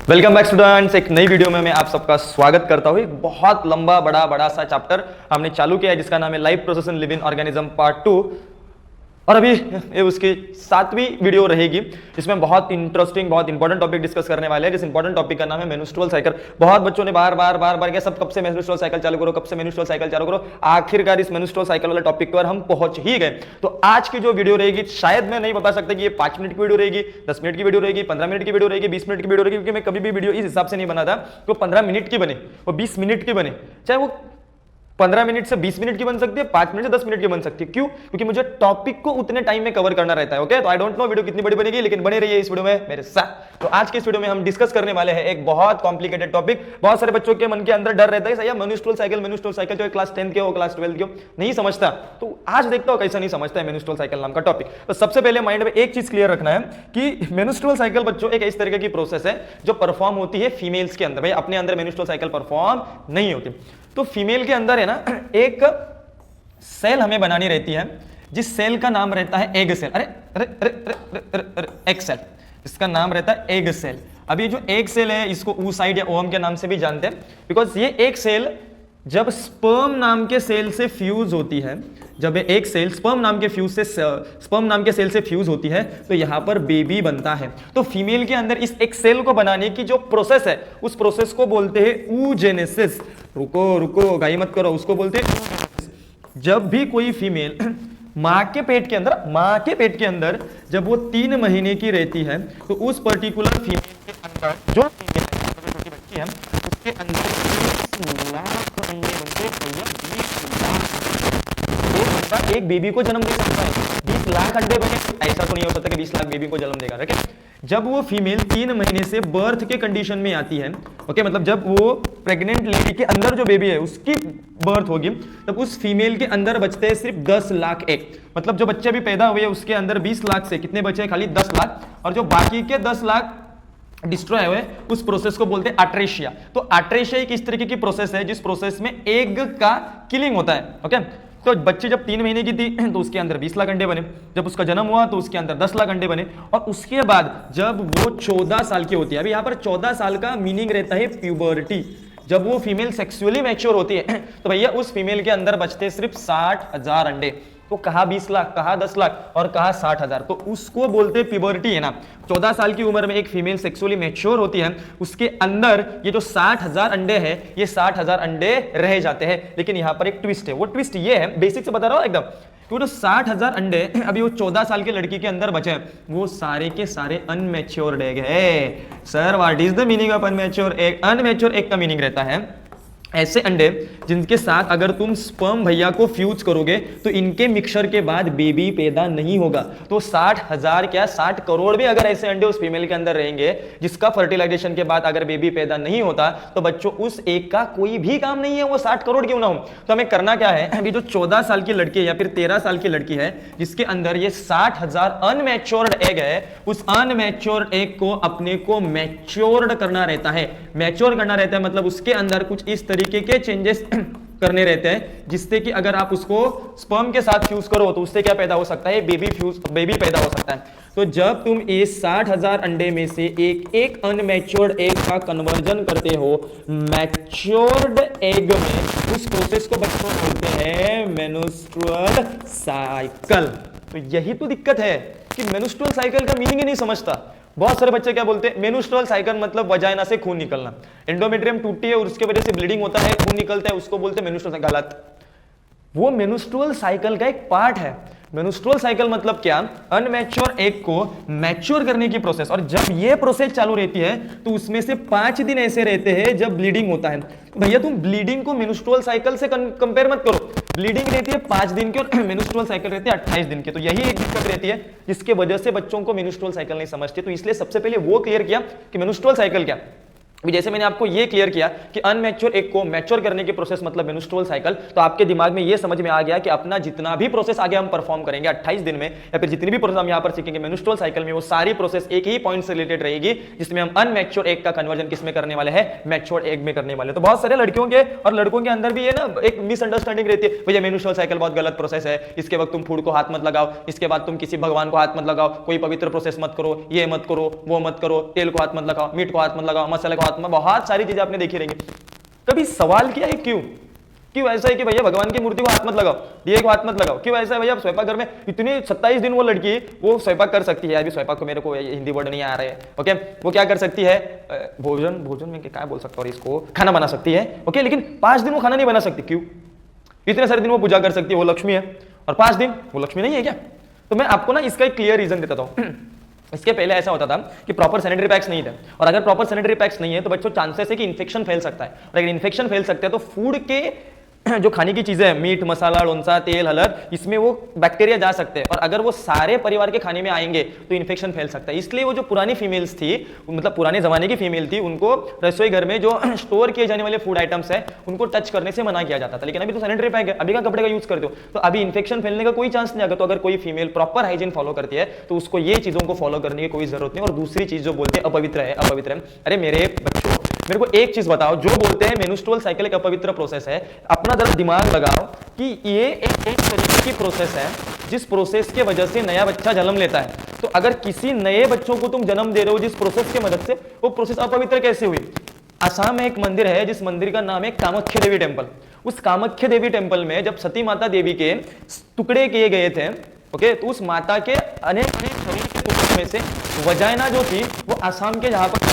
Welcome back students. एक नई video में मैं आप सबका स्वागत करता हूँ। एक बहुत लंबा बड़ा सा चैप्टर हमने चालू किया है जिसका नाम है life process in living organism part 2 और अभी ये उसकी 7वीं वीडियो रहेगी। इसमें बहुत इंटरेस्टिंग बहुत इंपॉर्टेंट टॉपिक डिस्कस करने वाले हैं। जिस इंपॉर्टेंट टॉपिक का नाम है मेन्स्ट्रुअल साइकिल। बहुत बच्चों ने बार बार क्या सब कब से मेन्स्ट्रुअल साइकिल चालू करो, कब से मेन्स्ट्रुअल साइकिल चालू करो। आखिरकार इस मेन्स्ट्रुअल साइकिल वाले टॉपिक पर हम पहुंच ही गए। तो आज की जो वीडियो रहेगी शायद मैं नहीं बता सकता कि ये 5 मिनट की वीडियो रहेगी, 10 मिनट की वीडियो रहेगी, 15 मिनट की वीडियो रहेगी, 20 मिनट की वीडियो रहेगी, क्योंकि मैं कभी भी वीडियो इस हिसाब से नहीं बनाता तो 15 मिनट की बने वो 20 मिनट की बने, चाहे वो 15 मिनट से 20 मिनट की बन सकती है, 5 मिनट से 10 मिनट की बन सकती है। क्यों? क्योंकि मुझे टॉपिक को उतने टाइम में कवर करना रहता है। ओके, तो आई डोंट नो वीडियो कितनी बड़ी बनेगी, लेकिन बने रहिए इस वीडियो में मेरे साथ। तो आज के इस वीडियो में हम डिस्कस करने वाले हैं एक बहुत कॉम्प्लिकेटेड टॉपिक। बहुत सारे बच्चों के मन के अंदर डर रहता है सही मेन्स्ट्रुअल साइकिल जो क्लास 10 के हो, क्लास 12 के हो, नहीं समझता। तो आज देखता हो कैसा नहीं समझता है मेन्स्ट्रुअल साइकिल नाम का टॉपिक। तो सबसे पहले माइंड में एक चीज क्लियर रखना है कि मेन्स्ट्रुअल साइकिल बच्चों एक इस तरीके की प्रोसेस है जो परफॉर्म होती है फीमेल्स के अंदर। भाई अपने अंदर मेन्स्ट्रुअल साइकिल परफॉर्म नहीं होती। तो फीमेल के अंदर है ना एक सेल हमें बनानी रहती है जिस सेल का नाम रहता है एग सेल। अरे अरे अरे अरे अरे अरे एग सेल, इसका नाम रहता है एग सेल। अब ये जो एग सेल है इसको oocyte या ओवम के नाम से भी जानते हैं, बिकॉज ये एक सेल जब स्पर्म नाम के सेल से फ्यूज होती है, जब एक सेल स्पर्म नाम के सेल से फ्यूज होती है तो यहां पर बेबी बनता है। तो फीमेल के अंदर इस एक सेल को बनाने की जो प्रोसेस है उस प्रोसेस को बोलते हैं oogenesis। रुको गाई मत करो, उसको बोलते हैं। जब भी कोई फीमेल मां के पेट के अंदर जब वो 3 महीने की रहती है तो उस पर्टिकुलर फीमेल के अंदर जो फीमेल छोटी बच्ची है उसके अंदर 20 लाख अंडे बनते हैं। 20 लाख एक बंदा एक बेबी को जन्म दे सकता है। 20 लाख अंडे बने, ऐसा तो नहीं हो सकता कि 20 लाख बेबी को जन्म देगा। ओके, जब वो फीमेल 3 महीने से बर्थ के कंडीशन में आती है, ओके, मतलब जब वो प्रेग्नेंट लेडी के अंदर जो बेबी है उसकी बर्थ होगी तब उस फीमेल के अंदर बचते हैं सिर्फ 10 लाख एग। मतलब जो बच्चे भी पैदा हुए उसके अंदर 20 लाख से कितने बचे? खाली 10 लाख। और जो बाकी के 10 लाख डिस्ट्रॉय हुए उस प्रोसेस को बोलते हैं आट्रेशिया। तो आट्रेशिया एक इस तरीके की प्रोसेस है जिस प्रोसेस में एग का किलिंग होता है। ओके, तो बच्ची जब 3 महीने की थी तो उसके अंदर 20 लाख अंडे बने, जब उसका जन्म हुआ तो उसके अंदर 10 लाख अंडे बने, और उसके बाद जब वो 14 साल की होती है, अभी यहां पर 14 साल का मीनिंग रहता है प्यूबर्टी। जब वो फीमेल सेक्सुअली मैच्योर होती है तो भैया उस फीमेल के अंदर बचते सिर्फ 60,000 अंडे। तो कहा 20 लाख, कहा 10 लाख और कहा 60,000, तो उसको बोलते प्यूबर्टी है ना। 14 साल की उम्र में एक फीमेल सेक्सुअली मैच्योर होती है, उसके अंदर ये जो 60,000 अंडे हैं ये 60,000 अंडे रह जाते हैं। लेकिन यहां पर एक ट्विस्ट है। वो ट्विस्ट ये है, बेसिक से बता रहा हूं एकदम, कि वो 60,000 अंडे अभी वो 14 साल के लड़की के अंदर बचे वो सारे के सारे अनमैच्योर्ड एग है। Sir what is the meaning of unmature egg? Unmature egg का मीनिंग रहता है ऐसे अंडे जिनके साथ अगर तुम स्पर्म भैया को फ्यूज करोगे तो इनके मिक्सचर के बाद बेबी पैदा नहीं होगा। तो 60,000 क्या 60 करोड़ भी अगर ऐसे अंडे उस फीमेल के अंदर रहेंगे जिसका फर्टिलाइजेशन के बाद अगर बेबी पैदा नहीं होता तो बच्चों उस एक का कोई भी काम नहीं है, वो 60 करोड़ क्यों ना हो। तो हमें करना क्या है, अभी जो 14 साल की लड़की है या फिर 13 साल की लड़की है जिसके अंदर ये 60,000 अनमैच्योर्ड एग है, उस अनमैच्योर्ड एग को अपने को मैच्योर्ड करना रहता है। मैच्योर करना रहता है मतलब उसके अंदर कुछ इस तरीके के चेंजेस करने रहते हैं जिससे कि अगर आप उसको स्पर्म के साथ फ्यूज करो तो उससे क्या पैदा हो सकता है? बेबी पैदा हो सकता है। तो जब तुम इस 60,000 अंडे में से एक अनमैच्योर्ड एग का कन्वर्जन करते हो मैच्योर्ड एग में, उस प्रोसेस को बच्चों बोलते हैं मेन्स्ट्रुअल साइकिल। तो यही तो दिक्कत है कि मेन्स्ट्रुअल साइकिल का मीनिंग ही नहीं समझता। बहुत सारे बच्चे क्या बोलते हैं, मेन्स्ट्रुअल साइकिल मतलब वजाइना से खून निकलना, एंडोमेट्रियम टूटी है और उसके वजह से ब्लीडिंग होता है, खून निकलता है, उसको बोलते हैं मेन्स्ट्रुअल साइकिल। गलत, वो मेन्स्ट्रुअल साइकिल का एक पार्ट है। मेन्स्ट्रुअल साइकिल मतलब क्या? अनमैच्योर एग को मैच्योर करने की प्रोसेस। और जब ये प्रोसेस चालू रहती है तो उसमें से 5 दिन ऐसे रहते हैं जब ब्लीडिंग होता है। भैया तुम ब्लीडिंग को मेन्स्ट्रुअल साइकिल से कंपेयर मत करो। ब्लीडिंग रहती है 5 दिन की और मेन्स्ट्रुअल साइकिल रहती है 28 दिन की। तो यही एक दिक्कत रहती है जिसके वजह से बच्चों को मेन्स्ट्रुअल साइकिल नहीं समझते। तो इसलिए सबसे पहले वो क्लियर किया कि मेन्स्ट्रुअल साइकिल क्या, अभी जैसे मैंने आपको ये क्लियर किया कि अनमैच्योर एग को मैच्योर करने की प्रोसेस मतलब मेंस्ट्रुअल साइकिल, तो आपके दिमाग में ये समझ में आ गया कि अपना जितना भी प्रोसेस आगे हम परफॉर्म करेंगे 28 दिन में, या फिर जितनी भी प्रोसेस हम यहाँ पर सीखेंगे मेंस्ट्रुअल साइकिल में, वो सारी प्रोसेस एक ही पॉइंट से रिलेटेड रहेगी, जिसमें हम अनमैच्योर एग का कन्वर्जन किसमें करने वाले हैं, मैच्योर एग में करने वाले। तो बहुत सारे लड़कियों के और लड़कों के अंदर भी ये ना एक मिसअंडरस्टैंडिंग रहती है, भैया मेंस्ट्रुअल साइकिल बहुत गलत प्रोसेस है, इसके वक्त तुम फूड को हाथ मत लगाओ, इसके बाद तुम किसी भगवान को हाथ मत लगाओ, कोई पवित्र प्रोसेस मत करो, ये मत करो, वो मत करो, तेल को हाथ मत लगाओ, मीट को हाथ मत लगाओ, मसाले को हाथ मत, बहुत सारी चीजें आपने देखी रहेंगी। कभी सवाल किया है क्यों ऐसा है कि भैया भगवान की मूर्ति को हाथ मत लगाओ, दिए को हाथ मत लगाओ, क्यों ऐसा है भैया? स्वयंपाक घर में इतने 27 दिन वो लड़की वो स्वयंपाक कर सकती है, अभी स्वयंपाक को मेरे को हिंदी वर्ड नहीं आ रहे हैं, ओके, वो क्या कर सकती है, भोजन में क्या बोल सकता हूँ इसको, खाना बना सकती है, ओके, लेकिन 5 दिन वो खाना नहीं बना सकती, क्यों? इतने सारे दिन वो पूजा कर सकती है, वो लक्ष्मी है, और 5 दिन वो लक्ष्मी नहीं है क्या? तो मैं आपको ना इसका एक क्लियर रीजन देता हूँ। इसके पहले ऐसा होता था कि प्रॉपर सैनिटरी पैक्स नहीं थे, और अगर प्रॉपर सैनिटरी पैक्स नहीं है तो बच्चों चांसेस है कि इन्फेक्शन फैल सकता है, और अगर इन्फेक्शन फैल सकता है तो फूड के जो खाने की चीजें हैं, मीट मसाला लोनसा तेल हलद, इसमें वो बैक्टीरिया जा सकते हैं, और अगर वो सारे परिवार के खाने में आएंगे तो इन्फेक्शन फैल सकता है। इसलिए वो जो पुरानी फीमेल्स थी, मतलब पुराने जमाने की फीमेल थी, उनको रसोई घर में जो स्टोर किए जाने वाले फूड आइटम्स है उनको टच करने से मना किया जाता था। लेकिन अभी तो सैनिटरी पैक है, अभी का कपड़े का यूज करते हो, तो अभी इन्फेक्शन फैलने का कोई चांस नहीं आएगा। तो अगर कोई फीमेल प्रॉपर हाइजीन फॉलो करती है तो उसको ये चीजों को फॉलो करने की कोई जरूरत नहीं। और दूसरी चीज जो बोलते हैं अपवित्र है, अपवित्र है, अरे मेरे बच्चों मेरे को एक चीज बताओ, जो बोलते हैं मेंस्ट्रुअल साइकिल एक अपवित्र प्रोसेस है, अपना जरा दिमाग लगाओ कि ये एक तरीके की प्रोसेस है जिस प्रोसेस के वजह से नया बच्चा जन्म लेता है। तो अगर किसी नए बच्चों को तुम जन्म दे रहे हो जिस प्रोसेस की मदद से, वो प्रोसेस अपवित्र कैसे हुई? असम में एक मंदिर है जिस मंदिर का नाम है कामाख्या देवी टेम्पल। उस कामाख्या देवी टेम्पल में जब सती माता देवी के टुकड़े किए गए थे, ओके, तो उस माता के अनेक शरीर के टुकड़ों में से वजाइना जो थी वो असम के जहां पर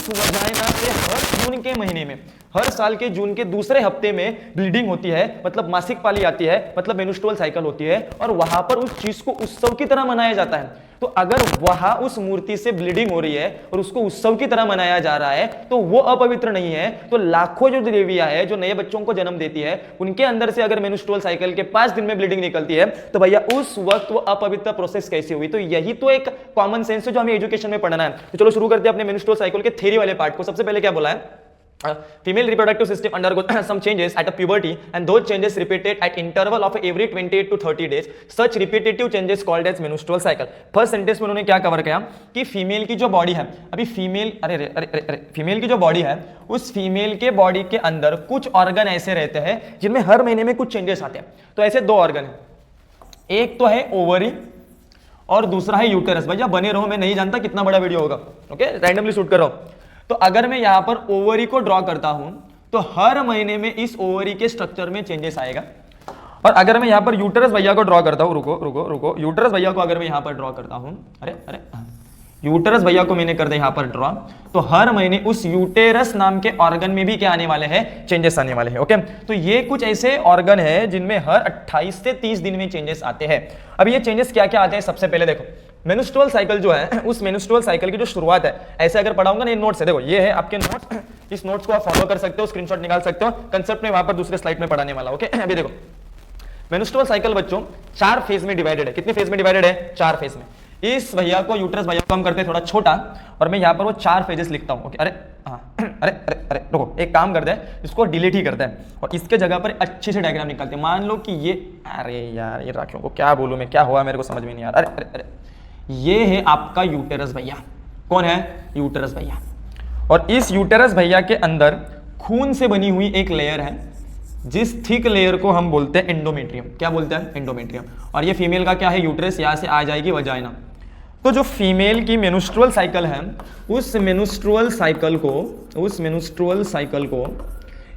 वजाइना से हर जून के महीने में, हर साल के जून के दूसरे हफ्ते में ब्लीडिंग होती है, मतलब मासिक पाली आती है, मतलब मेंस्ट्रुअल साइकिल होती है, और वहां पर उस चीज को उत्सव की तरह मनाया जाता है। तो अगर वहां उस मूर्ति से ब्लीडिंग हो रही है और उसको उत्सव की तरह मनाया जा रहा है तो वो अपवित्र नहीं है। तो लाखों जो देवियां है जो नए बच्चों को जन्म देती है, उनके अंदर से अगर मेंस्ट्रुअल साइकिल के 5 दिन में ब्लीडिंग निकलती है तो भैया उस वक्त वो अपवित्र प्रोसेस कैसे हुई? तो यही तो एक कॉमन सेंस है जो हमें एजुकेशन में पढ़ना है। तो चलो शुरू करते हैं अपने मेंस्ट्रुअल साइकिल के थ्योरी वाले पार्ट को। सबसे पहले क्या बोला है? Female reproductive system undergoes some changes at a puberty and those changes repeated at interval of every 28 to 30 days. Such repetitive changes called as menstrual cycle. First sentence में उन्होंने क्या कवर किया कि फीमेल की जो बॉडी है, अभी female female की जो बॉडी है, उस फीमेल के बॉडी के अंदर कुछ ऑर्गन ऐसे रहते हैं जिनमें हर महीने में कुछ चेंजेस आते हैं। तो ऐसे 2 ऑर्गन है, एक तो है ओवरी और दूसरा है यूटेरस। भैया बने रहो, मैं नहीं जानता कितना बड़ा वीडियो होगा, ओके, रैंडमली शूट कर रहा हूं। तो अगर मैं यहां पर ओवरी को ड्रॉ करता हूं तो हर महीने में इस ओवरी के स्ट्रक्चर में चेंजेस आएगा। और अगर मैं यहां पर यूटेरस भैया को ड्रॉ करता हूं, रुको, यूटेरस भैया को अगर मैं यहां पर ड्रॉ करता हूं, यूटेरस भैया को मैंने कर दिया यहां पर ड्रॉ, तो हर महीने उस यूटेरस नाम के ऑर्गन में भी क्या आने वाले हैं? चेंजेस आने वाले हैं, ओके। तो ये कुछ ऐसे ऑर्गन है जिनमें हर 28 से 30 दिन में चेंजेस आते हैं। अब ये चेंजेस क्या क्या आते हैं? सबसे पहले देखो, मेंस्ट्रुअल साइकिल जो है, उस मेंस्ट्रुअल साइकिल की जो शुरुआत है, ऐसे अगर पढ़ाऊंगा ना, ये नोट्स है, देखो ये है आपके नोट्स, इस नोट्स को आप फॉलो कर सकते हो, स्क्रीनशॉट निकाल सकते हो, कंसेप्ट में वहां पर दूसरे स्लाइड में पढ़ाने वाला, ओके। अभी देखो मेंस्ट्रुअल साइकिल बच्चों 4 फेज में डिवाइडेड है। कितने फेज में डिवाइडेड है? 4 फेज में। इस भैया को, यूट्रस भैया को हम करते हैं थोड़ा छोटा, और मैं यहाँ पर वो 4 फेजेस लिखता हूँ, ओके। अरे रुको, एक काम करते हैं, इसको डिलीट ही करते हैं और इसके जगह पर अच्छे से डायग्राम निकालते हैं। मान लो कि ये, अरे यार ये राखियों को क्या बोलूँ मैं, क्या हुआ मेरे को समझ में नहीं आ रहा। अरे ये है आपका यूटेरस भैया। कौन है? यूटेरस भैया। और इस यूटेरस भैया के अंदर खून से बनी हुई एक लेयर है, जिस थिक लेयर को हम बोलते हैं एंडोमेट्रियम। क्या बोलते हैं? एंडोमेट्रियम। और ये फीमेल का क्या है? यूटेरस। यहां से आ जाएगी वजाइना। तो जो फीमेल की मेंस्ट्रुअल साइकिल है, उस मेंस्ट्रुअल साइकिल को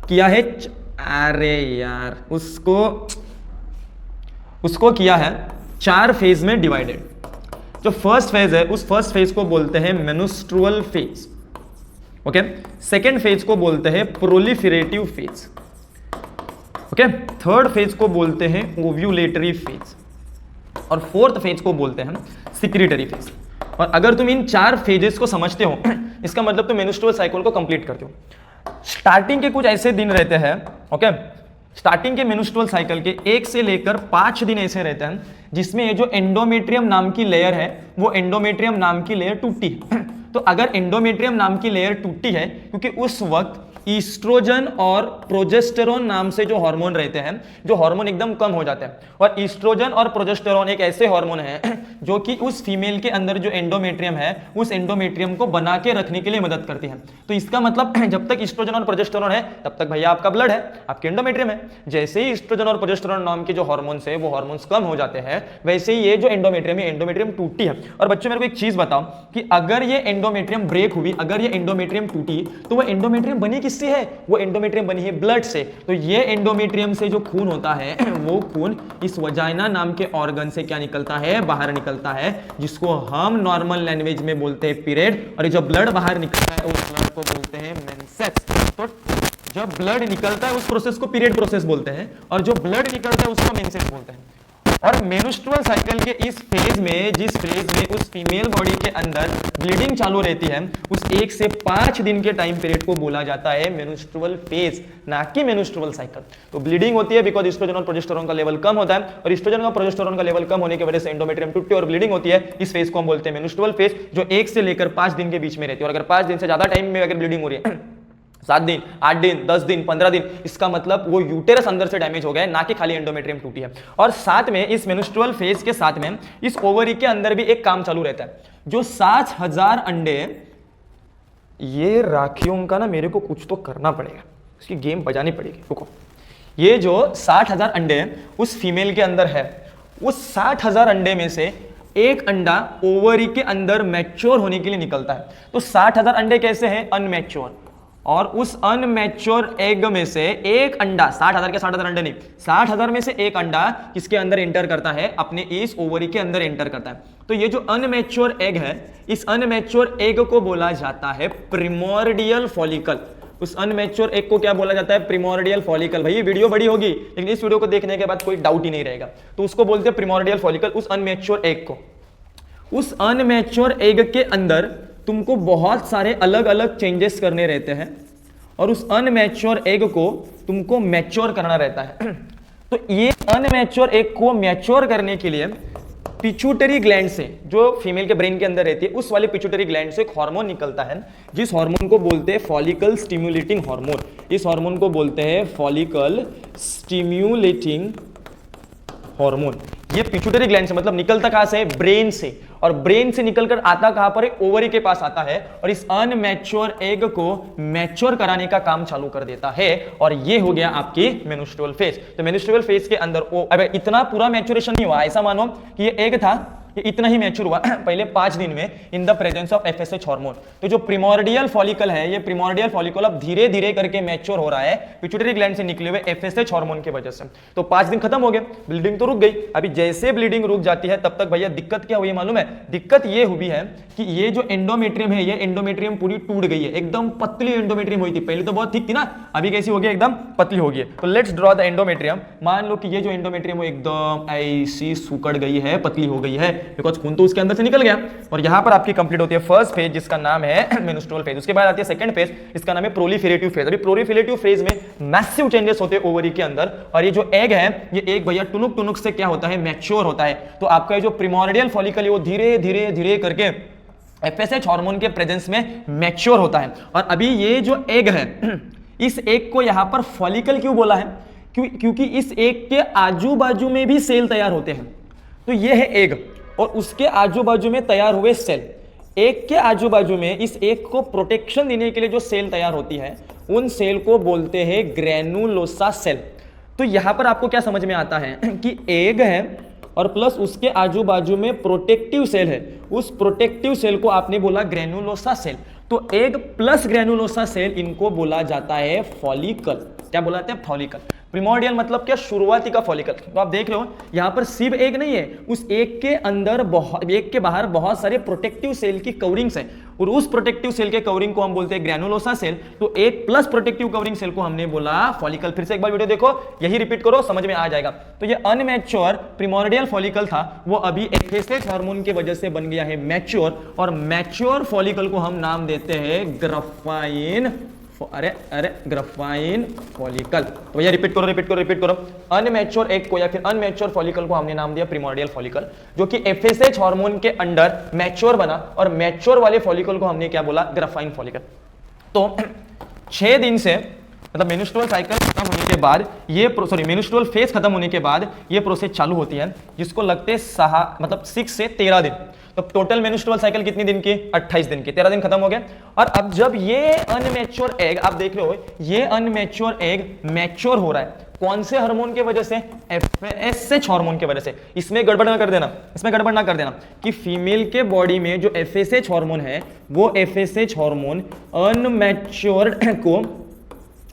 किया है, अरे यार उसको किया है 4 फेज में डिवाइडेड। जो फर्स्ट फेज है, उस फर्स्ट फेज को बोलते हैं menstrual phase, okay. Second phase को बोलते हैं proliferative phase, okay. Third phase को बोलते हैं ओव्यूलेटरी फेज, और फोर्थ फेज को बोलते हैं सिक्रीटरी फेज। और अगर तुम इन 4 फेजेस को समझते हो, इसका मतलब तुम मेंस्ट्रुअल साइकिल को कंप्लीट करते हो। स्टार्टिंग के कुछ ऐसे दिन रहते हैं, ओके। स्टार्टिंग के मेंस्ट्रुअल साइकिल के 1 से लेकर 5 दिन ऐसे रहते हैं जिसमें ये जो एंडोमेट्रियम नाम की लेयर है, वो एंडोमेट्रियम नाम की लेयर टूटती है। तो अगर एंडोमेट्रियम नाम की लेयर टूटी है, क्योंकि उस वक्त ईस्ट्रोजन और प्रोजेस्टेरोन नाम से जो हार्मोन रहते हैं, जो हार्मोन एकदम कम हो जाते हैं, और ईस्ट्रोजन और प्रोजेस्टेरोन एक ऐसे हार्मोन हैं जो कि उस फीमेल के अंदर जो एंडोमेट्रियम है उस एंडोमेट्रियम को बना के रखने के लिए मदद करती है। तो इसका मतलब जब तक ईस्ट्रोजन और प्रोजेस्टेरोन है तब तक भैया आपका ब्लड है, आपके एंडोमेट्रियम है। जैसे ही ईस्ट्रोजन और प्रोजेस्टेरोन नाम के जो हार्मोन्स है वो हार्मोन्स कम हो जाते हैं, वैसे ही ये जो एंडोमेट्रियम है, एंडोमेट्रियम टूटी है। और बच्चों मेरे को एक चीज बताओ कि अगर ये एंडोमेट्रियम ब्रेक हुई, अगर ये एंडोमेट्रियम टूटी, तो वो एंडोमेट्रियम बनी किससे है? वो एंडोमेट्रियम बनी है ब्लड से। तो ये एंडोमेट्रियम से जो खून होता है वो खून इस वजाइना नाम के ऑर्गन से क्या निकलता है? बाहर निकलता है, जिसको हम नॉर्मल लैंग्वेज में बोलते हैं पीरियड। और ये जो ब्लड बाहर निकलता है उस ब्लड को बोलते हैं मेंसेस। तो जब ब्लड निकलता है उस प्रोसेस को पीरियड प्रोसेस बोलते हैं, और जो ब्लड निकलता है उसको मेंसेस बोलते हैं। और मेन्स्ट्रुअल साइकिल के इस फेज में, जिस फेज में उस फीमेल बॉडी के अंदर ब्लीडिंग चालू रहती है, उस 1 से 5 दिन के टाइम पीरियड को बोला जाता है मेन्स्ट्रुअल फेज, ना कि मेन्स्ट्रुअल साइकिल। तो ब्लीडिंग होती है बिकॉज ईस्ट्रोजन और प्रोजेस्टेरोन का लेवल कम होता है, और ईस्ट्रोजन और प्रोजेस्टेरोन का लेवल कम होने की वजह से एंडोमेट्रियम टूटती है और ब्लीडिंग होती है। इस फेज को हम बोलते हैं मेन्स्ट्रुअल फेज, जो 1 से लेकर 5 दिन के बीच में रहती है। और अगर 5 दिन से ज्यादा टाइम में अगर ब्लीडिंग हो रही है, 7 दिन, 8 दिन, 10 दिन, 15 दिन, इसका मतलब वो यूटेरस अंदर से डैमेज हो गया है, ना कि खाली एंडोमेट्रियम टूटी है। और साथ में इस मेन्स्ट्रुअल फेज के साथ में इस ओवरी के अंदर भी एक काम चालू रहता है। जो 60,000 अंडे, ये राखियों का ना मेरे को कुछ तो करना पड़ेगा, इसकी गेम बजानी पड़ेगी। रुको, ये जो 60,000 अंडे उस फीमेल के अंदर है, उस 60,000 अंडे में से एक अंडा ओवरी के अंदर मैच्योर होने के लिए निकलता है। तो 60,000 अंडे कैसे हैं? अनमैच्योर। और उस अनमैच्योर एग में से एक अंडा, 60,000 के 60,000 अंडे नहीं, 60,000 में से एक अंडा किसके अंदर एंटर करता है? अपने इस ओवरी के अंदर एंटर करता है। तो ये जो अनमैच्योर एग है, इस अनमैच्योर एग को बोला जाता है प्रिमोर्डियल फॉलिकल। उस अनमैच्योर एग को क्या बोला जाता है? प्रिमोर्डियल फॉलिकल। भाई ये वीडियो बड़ी होगी, लेकिन इस वीडियो को देखने के बाद कोई डाउट ही नहीं रहेगा। तो उसको बोलते हैं प्रिमोर्डियल फॉलिकल, उस अनमैच्योर एग को। उस अनमैच्योर एग के अंदर तुमको बहुत सारे अलग अलग चेंजेस करने रहते हैं, और उस अनमैच्योर एग को तुमको मैच्योर करना रहता है। तो ये अनमैच्योर एग को मैच्योर करने के लिए पिट्यूटरी ग्लैंड से, जो फीमेल के ब्रेन के अंदर रहती है, उस वाले पिट्यूटरी ग्लैंड से एक हार्मोन निकलता है, जिस हार्मोन को बोलते हैं फॉलिकल स्टिम्युलेटिंग हार्मोन। इस हार्मोन को बोलते हैं फॉलिकल स्टिम्युलेटिंग हार्मोन। ये पिट्यूटरी ग्लैंड से, मतलब निकलता कहां से? ब्रेन से। और ब्रेन से निकलकर आता कहां पर है? ओवरी के पास आता है, और इस अनमैच्योर एग को मैच्योर कराने का काम चालू कर देता है। और ये हो गया आपकी मेन्स्ट्रुअल फेज। तो मेन्स्ट्रुअल फेज के अंदर अब इतना पूरा मैच्योरेशन नहीं हुआ, ऐसा मानो कि ये एग था, ये इतना ही मैच्योर हुआ पहले 5 दिन में in the presence of FSH hormone. तो जो प्रिमोर्डियल फॉलिकल है, ये प्रिमोर्डियल फॉलिकल अब धीरे धीरे करके मैच्योर हो रहा है पिट्यूटरी ग्लैंड से निकले हुए एफएसएच हार्मोन की वजह से। तो 5 दिन खत्म हो गए, ब्लीडिंग तो रुक गई। अभी जैसे ब्लीडिंग रुक जाती है तब तक भैया दिक्कत क्या हुई मालूम है? दिक्कत ये हुई है कि ये जो एंडोमेट्रियम है, ये एंडोमेट्रियम पूरी टूट गई है, एकदम पतली एंडोमेट्रियम हुई थी। पहले तो बहुत थिक थी ना, अभी कैसी हो गई? एकदम पतली हो गई है। तो लेट्स ड्रॉ द एंडोमेट्रियम। मान लो कि ये जो एंडोमेट्रियम वो एकदम ऐसी सुकड़ गई है, पतली हो गई है, बिकॉज खून तो उसके अंदर से निकल गया। और यहां पर आपकी कंप्लीट होती है फर्स्ट फेज, जिसका नाम है मेन्स्ट्रुअल फेज। उसके बाद आती है सेकंड फेज, इसका नाम है प्रोलिफेरेटिव फेज। अभी प्रोलिफेरेटिव फेज में मैसिव चेंजेस होते हैं ओवरी के अंदर, और ये जो एग है, ये एग भैया टुनुक टुनुक से क्या होता है? मैच्योर होता है। तो आपका ये जो प्रिमोर्डियल फॉलिकल है वो धीरे धीरे धीरे करके एफएसएच हार्मोन के प्रेजेंस में मैच्योर होता है। और अभी ये जो एग है, इस एग को यहां पर फॉलिकल क्यों बोला है? क्योंकि इस एग के आजू बाजू में भी सेल तैयार होते हैं। तो ये है एग, और उसके आजू बाजू में तैयार हुए सेल। एग के आजू बाजू में इस एग को प्रोटेक्शन देने के लिए जो सेल तैयार होती है, उन सेल को बोलते हैं ग्रेनुलोसा सेल। तो यहां पर आपको क्या समझ में आता है कि एग है और प्लस उसके आजू बाजू में प्रोटेक्टिव सेल है, उस प्रोटेक्टिव सेल को आपने बोला ग्रेनुलोसा सेल। तो एग प्लस ग्रेनुलोसा सेल, इनको बोला जाता है फॉलिकल। क्या बोला जाता है? फॉलिकल। प्रिमोर्डियल मतलब क्या? शुरुआती का फॉलिकल। तो आप देख लो यहां पर सिर्फ एग नहीं है, उस एग के अंदर एग के बाहर बहुत सारे प्रोटेक्टिव सेल की कवरिंग्स है, और उस प्रोटेक्टिव सेल के कवरिंग को हम बोलते हैं ग्रेनुलोसा सेल। तो एक प्लस प्रोटेक्टिव कवरिंग सेल को हमने बोला फॉलिकल। फिर से एक बार वीडियो देखो, यही रिपीट करो, समझ में आ जाएगा। तो ये अनमैच्योर प्रिमोर्डियल फॉलिकल था, वो अभी एफएसएच हार्मोन की वजह से बन गया है मैच्योर, और मैच्योर फॉलिकल को हम नाम देते हैं ग्राफाइन अरे अरे ग्राफाइन फॉलिकल। तो भैया रिपीट करो। अनमैच्योर एग को या फिर अनमैच्योर फॉलिकल को हमने नाम दिया प्रिमोर्डियल फॉलिकल, जो कि एफएसएच हार्मोन के अंडर मैच्योर बना, और मैच्योर वाले फॉलिकल को हमने क्या बोला, ग्राफाइन फॉलिकल। तो 6 दिन से मतलब मेन्स्ट्रुअल साइकिल खत्म होने के बाद ये मेन्स्ट्रुअल फेज खत्म होने के बाद ये प्रोसेस चालू होती है, जिसको लगते हैं 6 से 13 दिन। तो टोटल मेन्स्ट्रुअल साइकिल कितनी दिन की, 28 दिन की। 13 दिन खत्म हो गए। और अब जब ये अनमैच्योर एग, आप देख रहे हो ये अनमैच्योर एग मैच्योर हो रहा है, कौन से हार्मोन की वजह से, एफएसएच हार्मोन की वजह से। इसमें गड़बड़ ना कर देना कि फीमेल के बॉडी में जो एफएसएच हार्मोन है, वो एफएसएच हार्मोन अनमैच्योर्ड को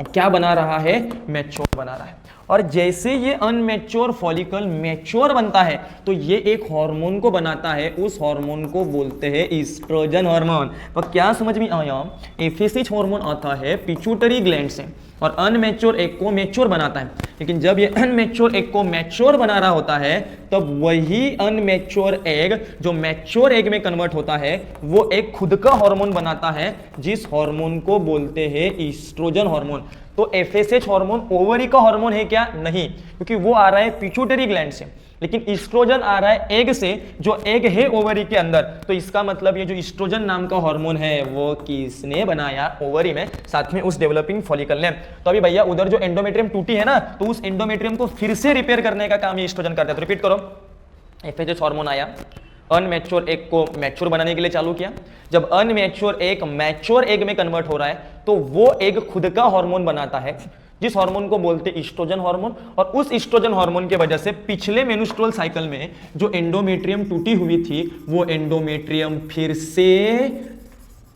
क्या बना रहा है, मैच्योर बना रहा है। और जैसे ये अनमैच्योर फॉलिकल मैच्योर बनता है तो ये एक हार्मोन को बनाता है, उस हार्मोन को बोलते हैं ईस्ट्रोजन हार्मोन। तो क्या समझ में आया, एफएसएच हार्मोन आता है पिट्यूटरी ग्लैंड से और अनमैच्योर एग को मैच्योर बनाता है। लेकिन जब ये अनमैच्योर एग को मैच्योर बना रहा होता है, तब वही अनमैच्योर एग जो मैच्योर एग में कन्वर्ट होता है, वो एक खुद का हार्मोन बनाता है, जिस हार्मोन को बोलते हैं ईस्ट्रोजन हार्मोन। तो एफएसएच हार्मोन ओवरी का हार्मोन है क्या, नहीं, क्योंकि वो आ रहा है पिट्यूटरी ग्लैंड से। लेकिन ईस्ट्रोजन आ रहा है एग से, जो एग है ओवरी के अंदर। तो इसका मतलब ये जो ईस्ट्रोजन नाम का हार्मोन है, वो किसने बनाया, ओवरी में, साथ में उस डेवलपिंग फॉलिकल ने। तो अभी भैया उधर जो एंडोमेट्रियम टूटी है ना, तो उस एंडोमेट्रियम को फिर से रिपेयर करने का काम ये ईस्ट्रोजन करता है। तो रिपीट करो, एफएसएच हार्मोन आया, अनमैच्योर एग को मैच्योर बनाने के लिए चालू किया। जब अनमैच्योर एग मैच्योर एग में कन्वर्ट हो रहा है, तो वो एग खुद का हार्मोन बनाता है, जिस हार्मोन को बोलते हैं ईस्ट्रोजन हार्मोन। और उस ईस्ट्रोजन हार्मोन की वजह से पिछले मेन्स्ट्रुअल साइकिल में जो एंडोमेट्रियम टूटी हुई थी, वो एंडोमेट्रियम फिर से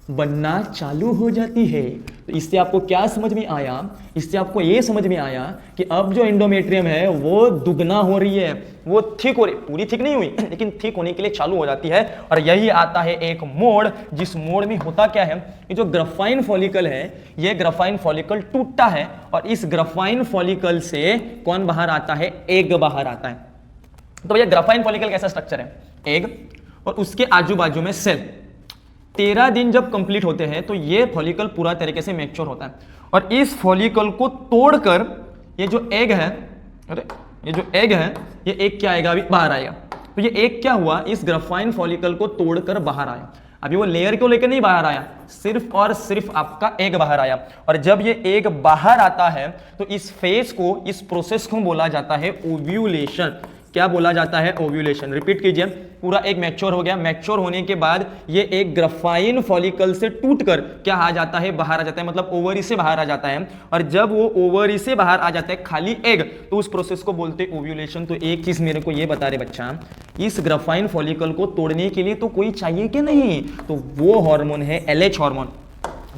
बनना चालू हो जाती है। तो इससे आपको क्या समझ में आया, इससे आपको यह समझ में आया कि अब जो एंडोमेट्रियम है वो दुगना हो रही है, वो थिक हो रही, पूरी थिक नहीं हुई लेकिन थिक होने के लिए चालू हो जाती है। और यही आता है एक मोड, जिस मोड में होता क्या है, ये जो ग्राफाइन फॉलिकल है, ये ग्राफाइन फॉलिकल टूटता है और इस ग्राफाइन फॉलिकल से कौन बाहर आता है, एग बाहर आता है। तो भैया ग्राफाइन फॉलिकल कैसा स्ट्रक्चर है, एग और उसके आजू बाजू में सेल। 13 दिन जब कंप्लीट होते हैं तो ये फॉलिकल पूरा तरीके से मैच्योर होता है। और इस फॉलिकल को तोड़कर ये जो एग है, अरे ये जो एग है, ये एग क्या आएगा, अभी बाहर आएगा। तो ये एग क्या हुआ, इस ग्राफाइन फॉलिकल को तोड़कर बाहर आया। अभी वो लेयर को लेकर नहीं बाहर आया, सिर्फ और सिर्फ आपका एग बाहर आया। और जब ये एग बाहर आता है तो इस फेज को, इस प्रोसेस को बोला जाता है ओव्यूलेशन। क्या बोला जाता है, ओव्यूलेशन। रिपीट कीजिए, पूरा एक मैच्योर हो गया। मैच्योर होने के बाद ये एक ग्राफाइन फॉलिकल से टूटकर क्या आ जाता है, बाहर आ जाता है, मतलब ओवरी से बाहर आ जाता है। और जब वो ओवरी से बाहर आ जाता है खाली एग, तो उस प्रोसेस को बोलते हैं ओव्यूलेशन। तो एक चीज मेरे को ये बता रहे बच्चा, इस ग्राफाइन फॉलिकल को तोड़ने के लिए तो कोई चाहिए कि नहीं, तो वो हार्मोन है एलएच हार्मोन।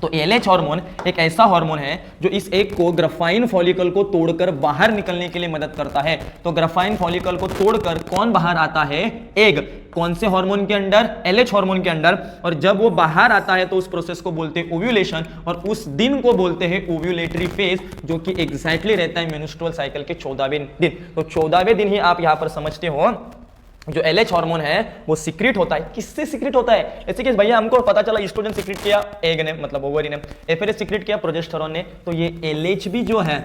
तो एलएच हार्मोन एक ऐसा हार्मोन है जो इस एग को, ग्राफाइन फॉलिकल को तोड़कर बाहर निकलने के लिए मदद करता है। तो ग्राफाइन फॉलिकल को तोड़कर कौन बाहर आता है, एग। कौन से हार्मोन के अंडर, एलएच हार्मोन के अंडर। और जब वो बाहर आता है तो उस प्रोसेस को बोलते हैं ओव्यूलेशन, और उस दिन को बोलते हैं ओव्यूलेटरी फेज, जो कि एग्जैक्टली रहता है मेन्स्ट्रुअल साइकिल के 14वें दिन। तो 14वें दिन ही आप यहां पर समझते हो जो एलएच हार्मोन है वो सीक्रेट होता है। किससे सीक्रेट होता है, ऐसे कि भैया हमको पता चला ईस्ट्रोजन सीक्रेट किया एग ने, मतलब ओवरी ने, एफएसएच सीक्रेट किया प्रोजेस्टेरोन ने। तो ये एलएच भी जो है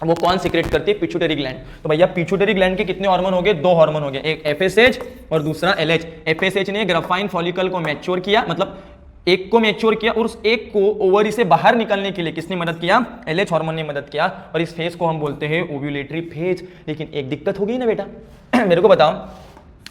वो कौन सीक्रेट करती है, पिट्यूटरी ग्लैंड। तो भैया पिट्यूटरी ग्लैंड के कितने हार्मोन हो गए, 2 हार्मोन हो गए, एक एफएसएच और दूसरा एलएच। एफएसएच ने ग्राफाइन फॉलिकल को मैच्योर किया, मतलब एक को मैच्योर किया, और उस एक को ओवरी से बाहर निकलने के लिए किसने मदद किया, एलएच हार्मोन ने मदद किया। और इस फेज को हम बोलते हैं ओव्यूलेटरी फेज। लेकिन एक दिक्कत हो गई ना बेटा मेरे को बताओ,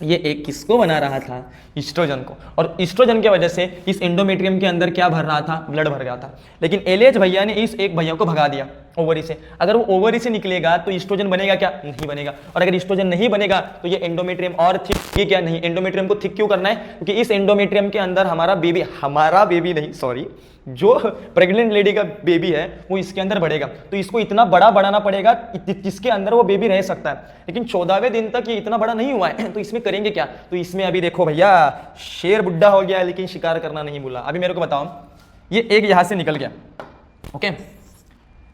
ये एक किसको बना रहा था, ईस्ट्रोजन को। और ईस्ट्रोजन की वजह से इस एंडोमेट्रियम के अंदर क्या भर रहा था, ब्लड भर गया था। लेकिन एलएच भैया ने इस एक भैया को भगा दिया ओवरी से। अगर वो ओवरी से निकलेगा तो ईस्ट्रोजन बनेगा क्या, नहीं बनेगा। और अगर ईस्ट्रोजन नहीं बनेगा तो ये एंडोमेट्रियम और थिक, ये क्या नहीं, एंडोमेट्रियम को थिक क्यों करना है, क्योंकि इस एंडोमेट्रियम के अंदर हमारा बेबी नहीं, सॉरी, जो प्रेग्नेंट लेडी का बेबी है वो इसके अंदर बढ़ेगा। तो इसको इतना बड़ा बढ़ाना पड़ेगा जिसके अंदर वो बेबी रह सकता है। लेकिन 14वें दिन तक ये इतना बड़ा नहीं हुआ है, तो इसमें करेंगे क्या, तो इसमें अभी देखो भैया शेर बुड्ढा हो गया है लेकिन शिकार करना नहीं भूला। अभी मेरे को बताओ, ये एक यहां से निकल गया, ओके,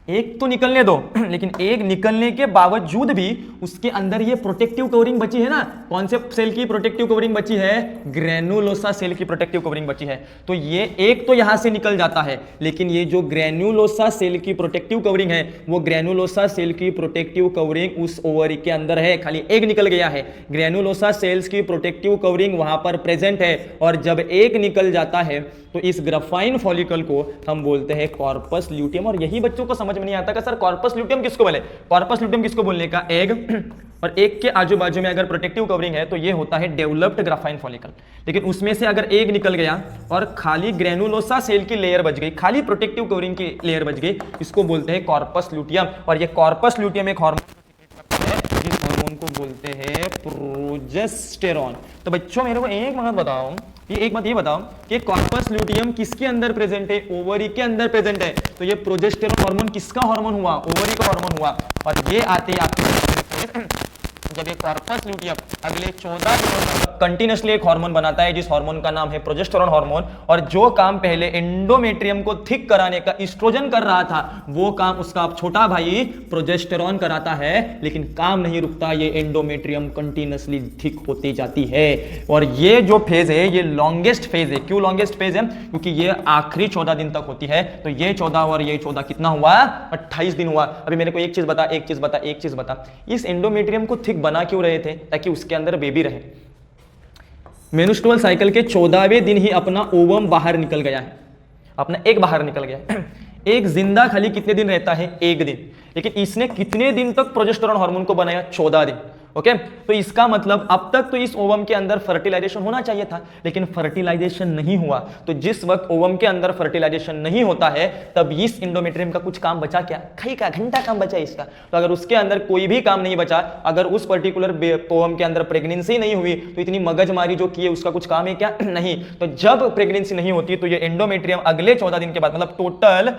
एक तो निकलने दो, लेकिन एक निकलने के बावजूद भी उसके अंदर ये प्रोटेक्टिव कवरिंग बची है ना। कौन से सेल की प्रोटेक्टिव कवरिंग बची है? ग्रेनुलोसा सेल की प्रोटेक्टिव कवरिंग बची है। तो ये एक तो यहां से निकल जाता है, लेकिन ये जो ग्रेनुलोसा सेल की प्रोटेक्टिव कवरिंग है, वो ग्रेनुलोसा सेल की प्रोटेक्टिव कवरिंग उस ओवरी के अंदर है, खाली एक निकल गया है। ग्रेनुलोसा सेल्स की प्रोटेक्टिव कवरिंग वहां पर प्रेजेंट है, और जब एक निकल जाता है तो इस ग्राफाइन फॉलिकल को हम बोलते हैं कॉर्पस ल्यूटियम। और यही बच्चों को समझ में नहीं आता कि सर कॉर्पस ल्यूटियम किसको बोले? कॉर्पस ल्यूटियम किसको बोलने का? एग, और एग के आजू बाजू में अगर प्रोटेक्टिव कवरिंग है तो ये होता है डेवलप्ड ग्राफाइन फॉलिकल। लेकिन उसमें से अगर एग निकल गया और खाली ग्रेनुलोसा सेल की लेयर बच गई, खाली प्रोटेक्टिव कवरिंग की लेयर बच गई, इसको बोलते हैं कॉर्पस ल्यूटियम। और ये कॉर्पस ल्यूटियम एक हार्मोन जिस हार्मोन को बोलते हैं प्रोजेस्टेरॉन। तो बच्चों मेरे को एक बात बताओ, एक बात ये बताओ कि कॉर्पस ल्यूटियम किसके अंदर प्रेजेंट है? ओवरी के अंदर प्रेजेंट है। तो ये प्रोजेस्टेरॉन हार्मोन किसका हार्मोन हुआ? ओवरी का हार्मोन हुआ। और ये आते आपके जब ये कॉर्पस ल्यूटियम अगले 14 दिनों तक कंटिन्यूअसली एक हार्मोन बनाता है, जिस हार्मोन का नाम है प्रोजेस्टेरॉन हार्मोन। और जो काम पहले एंडोमेट्रियम को थिक कराने का एस्ट्रोजन कर रहा था, वो काम उसका छोटा भाई प्रोजेस्टेरॉन कराता है। लेकिन काम नहीं रुकता, ये एंडोमेट्रियम कंटिन्यूअसली थिक होती जाती है। और ये जो फेज है ये लॉन्गेस्ट फेज है। क्यों लॉन्गेस्ट फेज है? क्योंकि ये आखिरी 14 दिन तक होती है। तो ये 14 और ये 14 कितना हुआ? 28 दिन हुआ। अभी मेरे को एक चीज बता, इस एंडोमेट्रियम को थिक बना क्यों रहे थे? ताकि उसके अंदर बेबी रहे। मेन्स्ट्रुअल साइकिल के 14वें दिन ही अपना ओवम बाहर निकल गया है, अपना एग बाहर निकल गया। एक जिंदा खाली कितने दिन रहता है? एक दिन। लेकिन इसने कितने दिन तक प्रोजेस्टेरॉन हार्मोन को बनाया? 14 दिन। ओके, तो इसका मतलब अब तक तो इस ओवम के अंदर फर्टिलाइजेशन होना चाहिए था, लेकिन फर्टिलाइजेशन नहीं हुआ। तो जिस वक्त ओवम के अंदर फर्टिलाइजेशन नहीं होता है, तब इस एंडोमेट्रियम का कुछ काम बचा क्या? कई का घंटा काम बचा इसका। तो अगर उसके अंदर कोई भी काम नहीं बचा, अगर उस पर्टिकुलर ओवम के अंदर प्रेगनेंसी नहीं हुई, तो इतनी मगजमारी जो की है उसका कुछ काम है क्या? नहीं। तो जब प्रेगनेंसी नहीं होती तो ये एंडोमेट्रियम अगले 14 दिन के बाद, मतलब टोटल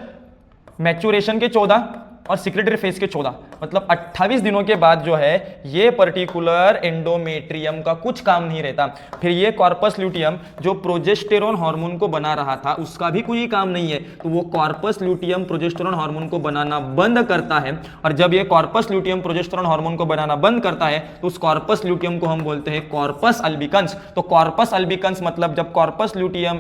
मैच्योरेशन के 14 और सिक्रेटरी फेज के 14, मतलब 28 दिनों के बाद जो है ये पर्टिकुलर एंडोमेट्रियम का कुछ काम नहीं रहता। फिर ये कॉर्पस ल्यूटियम जो प्रोजेस्टेरॉन हार्मोन को बना रहा था, उसका भी कोई काम नहीं है। तो वो कॉर्पस ल्यूटियम प्रोजेस्टेरॉन हार्मोन को बनाना बंद करता है। और जब ये कॉर्पस ल्यूटियम प्रोजेस्टेरॉन हार्मोन को बनाना बंद करता है, तो उस कॉर्पस ल्यूटियम को हम बोलते हैं कॉर्पस अल्बिकन्स। तो कॉर्पस अल्बिकन्स मतलब जब कॉर्पस ल्यूटियम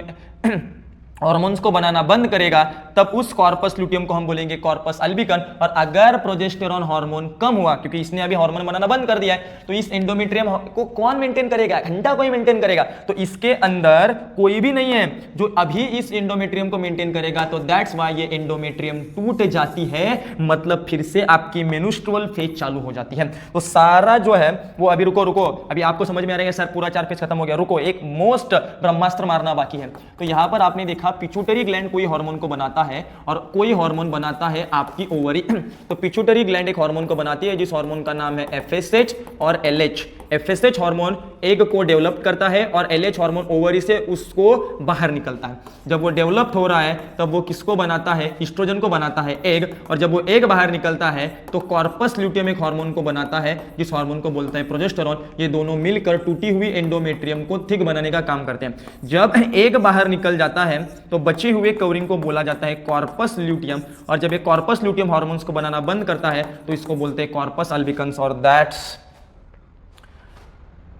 हार्मोन्स को बनाना बंद करेगा, तब उस कॉर्पस ल्यूटियम को हम बोलेंगे कॉर्पस अल्बिकन। और अगर प्रोजेस्टेरॉन हार्मोन कम हुआ, क्योंकि इसने अभी हार्मोन बनाना बंद कर दिया है, तो इस एंडोमेट्रियम को कौन मेंटेन करेगा? घंटा कोई मेंटेन करेगा। तो इसके अंदर कोई भी नहीं है जो अभी इस एंडोमेट्रियम को मेंटेन करेगा। तो दैट्स व्हाई ये एंडोमेट्रियम टूट जाती है, मतलब फिर से आपकी मेन्स्ट्रुअल फेज चालू हो जाती है। तो सारा जो है वो अभी रुको, अभी आपको समझ में आ रहा है सर पूरा 4 फेज खत्म हो गया। रुको, एक मोस्ट ब्रह्मास्त्र मारना बाकी है। तो यहां पर आपने देखा पिट्यूटरी ग्लैंड कोई हार्मोन को बनाता है और कोई हार्मोन बनाता है आपकी ओवरी। तो पिट्यूटरी ग्लैंड एक हार्मोन को बनाती है जिस हार्मोन का नाम है एफएसएच और एलएच। एफएसएच हार्मोन एग को डेवलप करता है और एलएच हार्मोन ओवरी से उसको बाहर निकलता है। जब वो डेवलप हो रहा है तब वो किसको बनाता है? ईस्ट्रोजन को बनाता है, एग। और जब वो एग बाहर निकलता है तो कॉर्पस ल्यूटियम एक हार्मोन को बनाता है जिस हार्मोन को बोलते हैं प्रोजेस्टेरॉन। ये दोनों मिलकर टूटी हुई एंडोमेट्रियम को थिक बनाने का काम करते हैं। जब एग बाहर निकल जाता है तो बचे हुए कवरिंग को बोला जाता है कॉर्पस ल्यूटियम। और जब ये कॉर्पस ल्यूटियम हार्मोन्स को बनाना बंद करता है तो इसको बोलते हैं कॉर्पस अल्बिकन्स। और that's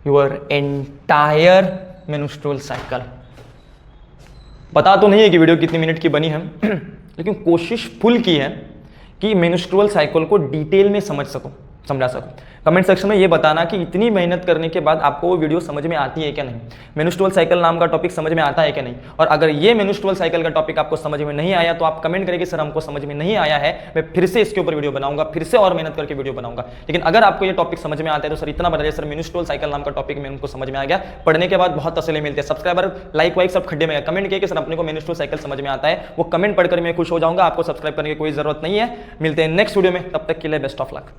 your entire menstrual cycle. पता तो नहीं है कि वीडियो कितनी मिनट की बनी है, लेकिन कोशिश फुल की है कि मेन्स्ट्रुअल साइकिल को डिटेल में समझा सकूं। कमेंट सेक्शन में ये बताना कि इतनी मेहनत करने के बाद आपको वो वीडियो समझ में आती है क्या नहीं, मेन्स्ट्रुअल साइकिल नाम का टॉपिक समझ में आता है क्या नहीं। और अगर ये मेन्स्ट्रुअल साइकिल का टॉपिक आपको समझ में नहीं आया तो आप कमेंट करें कि सर हमको समझ में नहीं आया है, मैं फिर से इसके ऊपर वीडियो बनाऊंगा, फिर से और मेहनत करके वीडियो बनाऊंगा। लेकिन अगर आपको ये टॉपिक समझ में आता है तो सर इतना बता सर मेन्स्ट्रुअल साइकिल नाम का टॉपिक में उनको समझ में आ गया, पढ़ने के बाद बहुत तसल्ली मिलती है। सब्सक्राइबर लाइक वाइक सब खड्डे में कमेंट किए कि सर अपने को मेन्स्ट्रुअल साइकिल समझ में आता है, वो कमेंट पढ़कर मैं खुश हो जाऊंगा। आपको सब्सक्राइब करने की कोई जरूरत नहीं है। मिलते हैं नेक्स्ट वीडियो में, तब तक के लिए बेस्ट ऑफ लक।